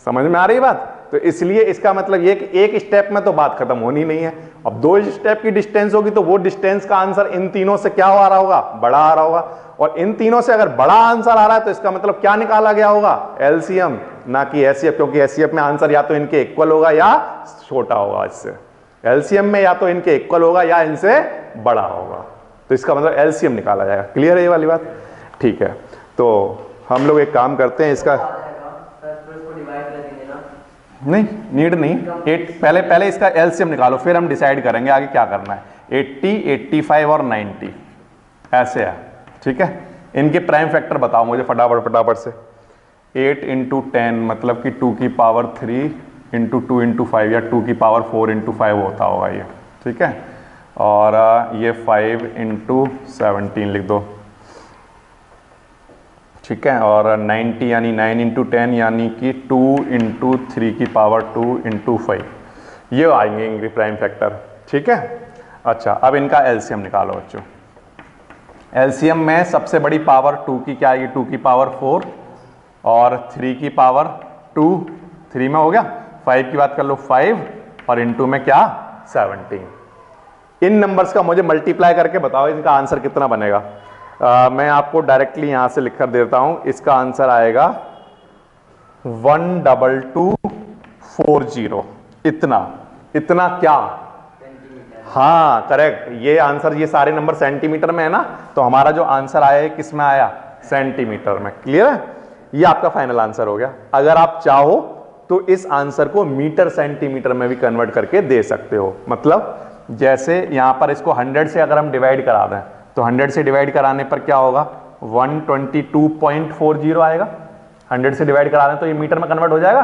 समझ में आ रही बात। तो इसलिए इसका मतलब ये कि एक स्टेप में तो बात खत्म होनी नहीं है। अब 2 स्टेप की डिस्टेंस होगी तो वो डिस्टेंस का आंसर इन तीनों से क्या आ रहा होगा, बड़ा आ रहा होगा। और इन तीनों से अगर बड़ा आंसर आ रहा है तो इसका मतलब क्या निकाला गया होगा, एलसीएम, ना कि एचसीएफ, क्योंकि एचसीएफ में आंसर या तो इनके इक्वल होगा या छोटा होगा इससे। एलसीएम में या तो इनके इक्वल होगा या इनसे बड़ा होगा। तो इसका मतलब एलसीएम निकाला जाएगा। क्लियर है ये वाली बात? ठीक है, तो हम लोग एक काम करते हैं, इसका नहीं नीड नहीं, 8 पहले इसका एलसीएम निकालो, फिर हम डिसाइड करेंगे आगे क्या करना है। 80, 85 और 90 ऐसे है, ठीक है। इनके प्राइम फैक्टर बताओ मुझे फटाफट से। 8 × 10 मतलब कि 2 की पावर 3 × 2 × 5 या 2 की पावर 4 × 5 होता होगा ये, ठीक है। और ये 5 × 17 लिख दो, ठीक है। और 90 यानी 9 × 10 यानी कि 2 × 3 की पावर 2 × 5, ये आएंगे इनके प्राइम फैक्टर, ठीक है। अच्छा, अब इनका एलसीएम निकालो बच्चों। एलसीएम में सबसे बड़ी पावर 2 की क्या आएगी? 2 की पावर 4 और 3 की पावर 2, 3 में हो गया। 5 की बात कर लो 5 और इनटू में क्या? 17। इन नंबर्स का मुझे मल्टीप्लाई करके बताओ इनका आंसर कितना बनेगा। मैं आपको डायरेक्टली यहां से लिख कर देता हूं, इसका आंसर आएगा 12240। इतना क्या? हाँ करेक्ट, ये आंसर, ये सारे नंबर सेंटीमीटर में है ना, तो हमारा जो आंसर आया किस में आया? सेंटीमीटर में। क्लियर है? ये आपका फाइनल आंसर हो गया। अगर आप चाहो तो इस आंसर को मीटर सेंटीमीटर में भी कन्वर्ट करके दे सकते हो। मतलब जैसे यहां पर इसको 100 से अगर हम डिवाइड करा दें तो 100 से डिवाइड कराने पर क्या होगा? 122.40 आएगा। 100 से डिवाइड करा दें तो ये मीटर में कन्वर्ट हो जाएगा,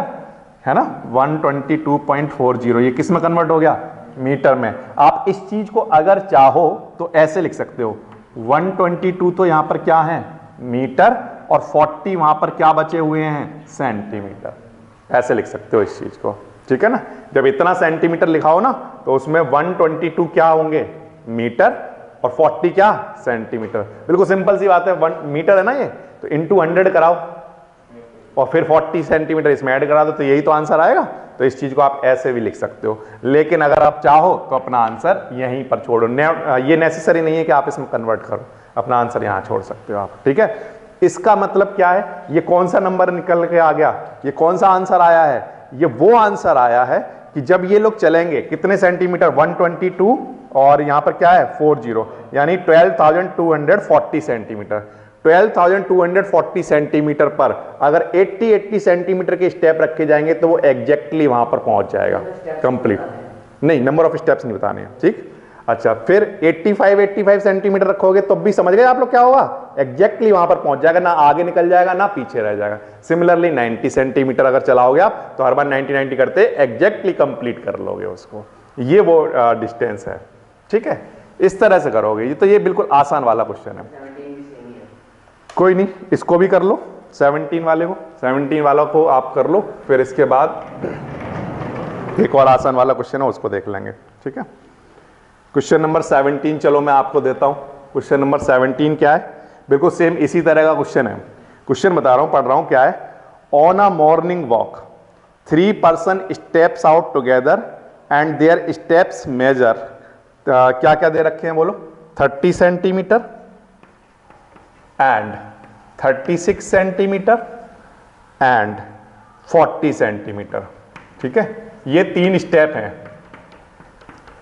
है ना। 122.40, ये किस में कन्वर्ट हो गया? मीटर में। आप इस चीज को अगर चाहो तो ऐसे लिख सकते हो, 122 तो यहां पर क्या है? मीटर, और 40 वहां पर क्या बचे हुए हैं? सेंटीमीटर। ऐसे लिख सकते हो इस चीज को, ठीक है ना। जब इतना सेंटीमीटर लिखाओ ना तो उसमें 122 क्या होंगे? मीटर, और 40 क्या? सेंटीमीटर। बिल्कुल सिंपल सी बात है, 1 मीटर है ना ये, तो इंटू 100 कराओ और फिर 40 सेंटीमीटर इसमें ऐड करा दो, तो यही तो आंसर आएगा। तो इस चीज को आप ऐसे भी लिख सकते हो, लेकिन अगर आप चाहो तो अपना आंसर यहीं पर छोड़ो। ये नेसेसरी नहीं है कि आप इसमें कन्वर्ट करो, अपना आंसर यहां छोड़ सकते हो आप, ठीक है। इसका मतलब क्या है? ये कौन सा नंबर निकल के आ गया? ये कौन सा आंसर आया है? ये वो आंसर आया है कि जब ये लोग चलेंगे कितने सेंटीमीटर? 122 और यहां पर क्या है? 40, यानी 12,240 सेंटीमीटर। 12,240 सेंटीमीटर पर अगर 80 सेंटीमीटर के स्टेप रखे जाएंगे तो वो एग्जैक्टली वहां पर पहुंच जाएगा कंप्लीट। नहीं, नंबर ऑफ स्टेप्स नहीं बताने हैं, ठीक। अच्छा, फिर 85 सेंटीमीटर रखोगे तो भी समझ गए आप लोग क्या होगा? एग्जैक्टली वहां पर पहुंच जाएगा, ना आगे निकल जाएगा ना पीछे रह जाएगा। सिमिलरली 90 सेंटीमीटर अगर चलाओगे आप तो हर बार 90 करते एग्जैक्टली कंप्लीट कर लोगे उसको। ये वो डिस्टेंस है, ठीक है। इस तरह से करोगे। ये तो ये बिल्कुल आसान वाला क्वेश्चन है। कोई नहीं, इसको भी कर लो, 17 वाले को, 17 वालों को आप कर लो, फिर इसके बाद एक और आसान वाला क्वेश्चन है उसको देख लेंगे, ठीक है। क्वेश्चन नंबर 17 चलो मैं आपको देता हूं। क्वेश्चन नंबर 17 क्या है? बिल्कुल सेम इसी तरह का क्वेश्चन है। क्वेश्चन बता रहा हूं, पढ़ रहा हूं, क्या है? On a morning walk 3 person steps out together and their steps measure, क्या क्या दे रखे हैं बोलो? 30 centimeter and 36 centimeter and 40 centimeter, ठीक है। ये 3 स्टेप हैं,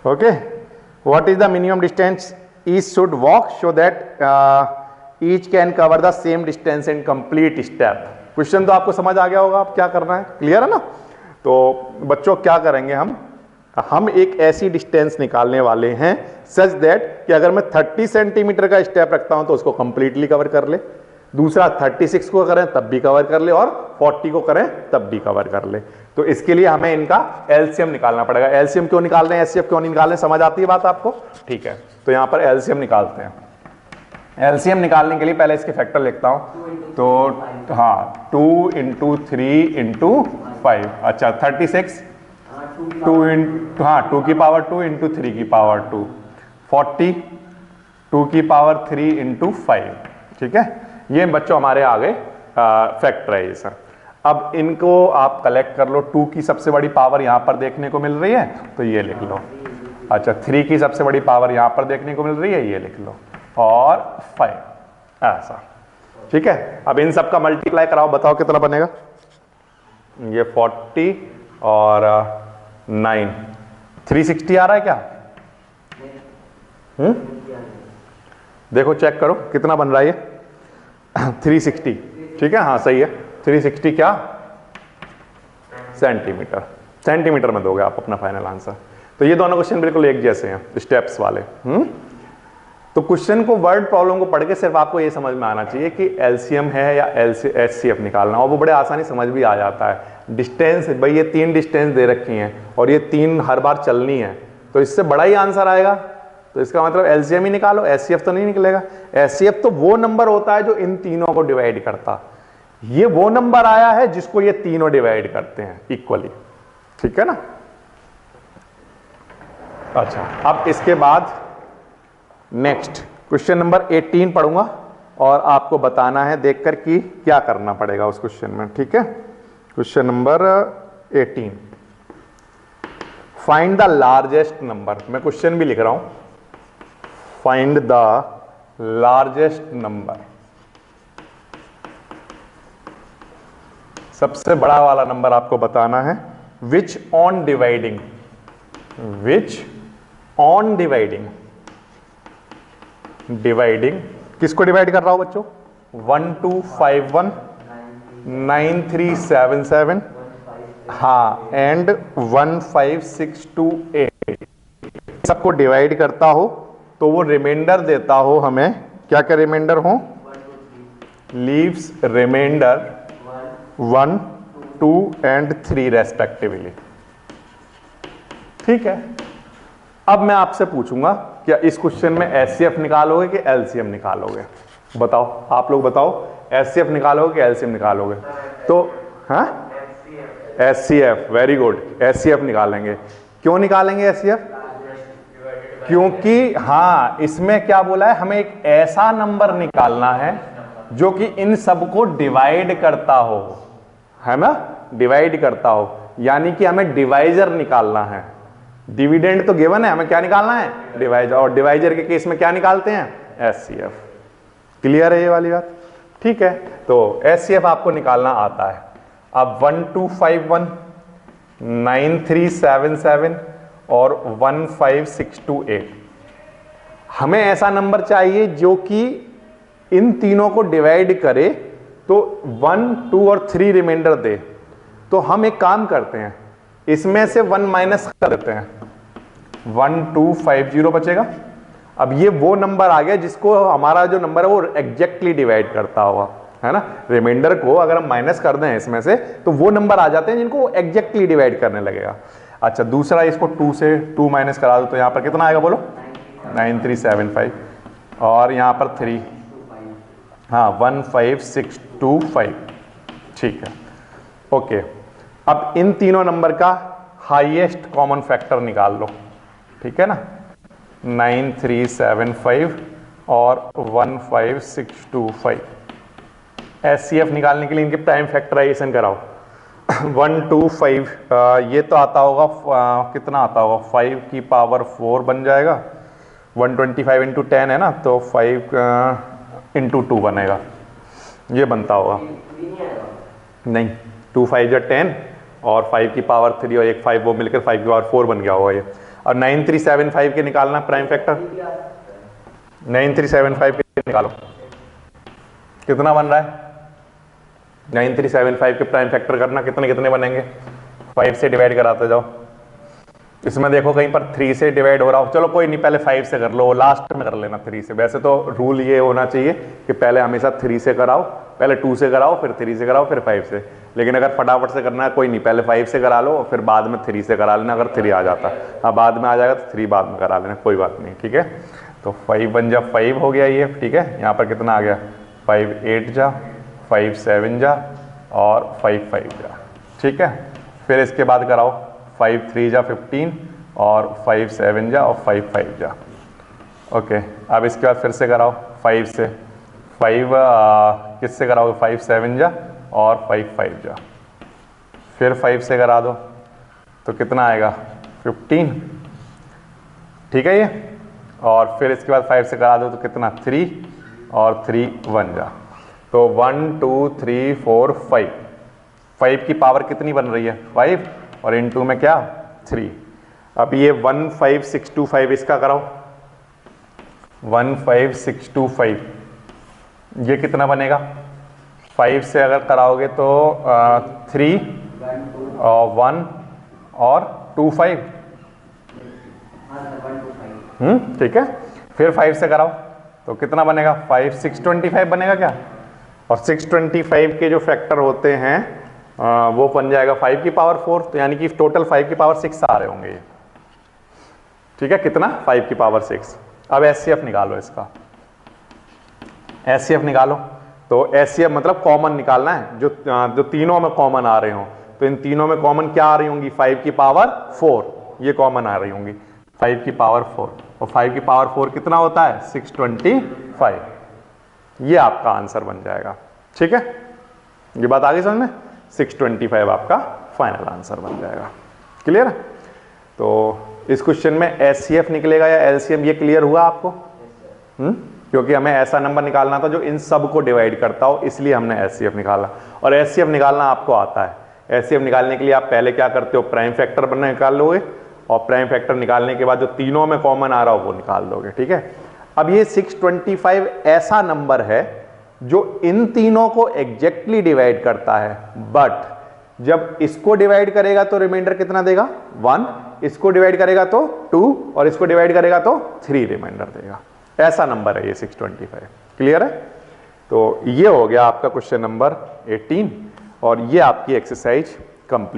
okay. What is the minimum distance each should walk so that each can cover the same distance in complete step? Question तो आपको समझ आ गया होगा आप क्या करना है, क्लियर है ना। तो बच्चों क्या करेंगे हम एक ऐसी डिस्टेंस निकालने वाले हैं सच दैट कि अगर मैं 30 सेंटीमीटर का स्टेप रखता हूं तो उसको कंप्लीटली कवर कर ले, दूसरा 36 को करें तब भी कवर कर ले, और 40 को करें तब भी कवर कर ले। तो इसके लिए हमें इनका एलसीएम निकालना पड़ेगा। एलसीएम क्यों निकाल रहे हैं, एचसीएफ क्यों निकाल रहे हैं, समझ आती है बात आपको? ठीक है, तो यहां पर एलसीएम निकालते हैं। एलसीएम निकालने के लिए पहले इसके फैक्टर लिखता हूं, तो हाँ 2 × 3 × 5, अच्छा 36, 2 की पावर 2 × 3 की पावर 2, 40, 2 की पावर 3 × 5, ठीक है। ये बच्चों हमारे आगे फैक्टर है ये सर। अब इनको आप कलेक्ट कर लो। 2 की सबसे बड़ी पावर यहां पर देखने को मिल रही है तो ये लिख लो। अच्छा, 3 की सबसे बड़ी पावर यहां पर देखने को मिल रही है, ये लिख लो, और 5, ऐसा, ठीक है। अब इन सब का मल्टीप्लाई कराओ, बताओ कितना बनेगा? ये 40 और 9, 360 आ रहा है क्या? देखो चेक करो कितना बन रहा है ये 360, ठीक है, हाँ सही है। 360 क्या सेंटीमीटर, सेंटीमीटर में दोगे आप अपना फाइनल आंसर। तो ये दोनों क्वेश्चन बिल्कुल एक जैसे हैं, स्टेप्स वाले। तो क्वेश्चन को, वर्ड प्रॉब्लम को पढ़ के सिर्फ आपको ये समझ में आना चाहिए कि एलसीएम है या एचसीएफ निकालना, और वो बड़े आसानी समझ भी आ जाता है। डिस्टेंस, भाई ये 3 डिस्टेंस दे रखी हैं और ये 3 हर बार चलनी है, तो इससे बड़ा ही आंसर आएगा। तो इसका मतलब एलसीएम ही निकालो, एचसीएफ तो नहीं निकलेगा। एचसीएफ तो वो नंबर होता है जो इन तीनों को डिवाइड करता, ये वो नंबर आया है जिसको ये तीनों डिवाइड करते हैं इक्वली, ठीक है ना। अच्छा, अब इसके बाद नेक्स्ट क्वेश्चन नंबर 18 पढ़ूंगा और आपको बताना है देखकर कि क्या करना पड़ेगा उस क्वेश्चन में, ठीक है। Question number 18, find the largest number. मैं क्वेश्चन भी लिख रहा हूं, फाइंड द लार्जेस्ट नंबर, सबसे बड़ा वाला नंबर आपको बताना है। Which on dividing, which on dividing, dividing किसको डिवाइड कर रहा हूं बच्चों, 1251 9377 हाँ एंड 15628 सबको डिवाइड करता हो तो वो रिमाइंडर देता हो हमें, क्या क्या रिमाइंडर हो, लीव्स रिमाइंडर 1 2 एंड 3 रेस्पेक्टिवली, ठीक है। अब मैं आपसे पूछूंगा क्या इस क्वेश्चन में एचसीएफ निकालोगे कि एलसीएम निकालोगे, बताओ आप लोग बताओ, एचसीएफ निकालोगे कि एलसीएम निकालोगे। तो हाँ एचसीएफ, वेरी गुड, एचसीएफ निकालेंगे। क्यों निकालेंगे एचसीएफ, क्योंकि हाँ इसमें क्या बोला है, हमें एक ऐसा नंबर निकालना है जो कि इन सबको डिवाइड करता हो, है ना, डिवाइड करता हो, यानी कि हमें डिवाइजर निकालना है। डिविडेंड तो गिवन है, हमें क्या निकालना है, डिवाइजर, और डिवाइजर के केस में क्या निकालते हैं, एचसीएफ। क्लियर है ये वाली बात, ठीक है। तो एचसीएफ आपको निकालना आता है। अब 1251 9377 और 15628, हमें ऐसा नंबर चाहिए जो कि इन तीनों को डिवाइड करे तो 1 2 और 3 रिमाइंडर दे। तो हम एक काम करते हैं, इसमें से 1 माइनस कर देते हैं, 1250 बचेगा। अब ये वो नंबर आ गया जिसको हमारा जो नंबर है वो एग्जैक्टली डिवाइड करता होगा, है ना। रिमाइंडर को अगर हम माइनस कर दें इसमें से तो वो नंबर आ जाते हैं जिनको एग्जैक्टली डिवाइड करने लगेगा। अच्छा, दूसरा इसको 2 से 2 माइनस करा दो तो यहां पर कितना आएगा बोलो, 9375, और यहां पर 3, हाँ 15625, ठीक है, ओके। अब इन तीनों नंबर का हाईएस्ट कॉमन फैक्टर निकाल लो, ठीक है ना, 9375 और 15625। एचसीएफ निकालने के लिए इनके प्राइम फैक्टराइजेशन कराओ। 1 2 5 ये तो आता होगा कितना आता होगा, 5 की पावर 4 बन जाएगा, 125 इंटू 10 है ना, तो 5 इंटू 2 बनेगा, ये बनता होगा, नहीं 2 5 10 और 5 की पावर 3 और एक 5 वो मिलकर 5 की पावर 4 बन गया होगा ये। और 9375 के निकालना प्राइम फैक्टर, 9375 के निकालो, कितना बन रहा है, 9375 के प्राइम फैक्टर करना, कितने कितने बनेंगे, 5 से डिवाइड कराते जाओ। इसमें देखो कहीं पर 3 से डिवाइड हो रहा हो, चलो कोई नहीं, पहले 5 से कर लो, लास्ट में कर लेना 3 से। वैसे तो रूल ये होना चाहिए कि पहले हमेशा 3 से कराओ, पहले 2 से कराओ, फिर 3 से कराओ, फिर 5 से। लेकिन अगर फटाफट से करना है कोई नहीं, पहले 5 से करा लो, फिर बाद में 3 से करा लेना, अगर 3 आ जाता, हाँ बाद में आ जाएगा तो 3 बाद में करा लेना, कोई बात नहीं, ठीक है। तो 5 1 जा 5 हो गया ये, ठीक है। यहाँ पर कितना आ गया, 5 8 जा, 5 7 जा और 5 5 जा, ठीक है। फिर इसके बाद कराओ 5 3 जा 15 और 5 7 जा और 5 5 जा, ओके। अब इसके बाद फिर से कराओ 5 से, 5 किससे कराओगे, 5 7 जा और 5 5 जा, फिर 5 से करा दो तो कितना आएगा 15, ठीक है ये। और फिर इसके बाद 5 से करा दो तो कितना 3 और 3 1 जा, तो 1 2 3 4 5, 5 की पावर कितनी बन रही है 5 और इनटू में क्या 3। अब ये 15625 इसका कराओ, 15625, ये कितना बनेगा? 5 से अगर कराओगे तो 3 और 1 और 2 5, ठीक है। फिर 5 से कराओ तो कितना बनेगा? 5 625 बनेगा क्या? और 625 के जो फैक्टर होते हैं वो बन जाएगा 5 की पावर 4, तो यानी कि टोटल 5 की पावर 6 आ रहे होंगे ये, ठीक है। कितना? 5 की पावर 6। अब एचसीएफ निकालो इसका, एचसीएफ निकालो। तो एचसीएफ मतलब कॉमन निकालना है, जो तीनों में कॉमन आ रहे हो। तो इन तीनों में कॉमन क्या आ रही होंगी? 5 की पावर 4, ये कॉमन आ रही होंगी 5 की पावर 4। और 5 की पावर 4 कितना होता है? 625। ये आपका आंसर बन जाएगा, ठीक है। ये बात आगे समझ में? 625 आपका फाइनल आंसर बन जाएगा। क्लियर है? तो इस क्वेश्चन में एचसीएफ निकलेगा या एलसीएम, ये क्लियर हुआ आपको? क्योंकि हमें ऐसा नंबर निकालना था जो इन सब को डिवाइड करता हो, इसलिए हमने एचसीएफ निकाला। और एचसीएफ निकालना आपको आता है। एचसीएफ निकालने के लिए आप पहले क्या करते हो? प्राइम फैक्टर बनना निकाल लोगे, और प्राइम फैक्टर निकालने के बाद जो तीनों में कॉमन आ रहा हो वो निकाल दोगे, ठीक है। अब ये 625 ऐसा नंबर है जो इन तीनों को एग्जैक्टली डिवाइड करता है, बट जब इसको डिवाइड करेगा तो रिमाइंडर कितना देगा? 1, इसको डिवाइड करेगा तो 2, और इसको डिवाइड करेगा तो 3 रिमाइंडर देगा। ऐसा नंबर है ये 625। क्लियर है? तो ये हो गया आपका क्वेश्चन नंबर 18, और ये आपकी एक्सरसाइज कंप्लीट।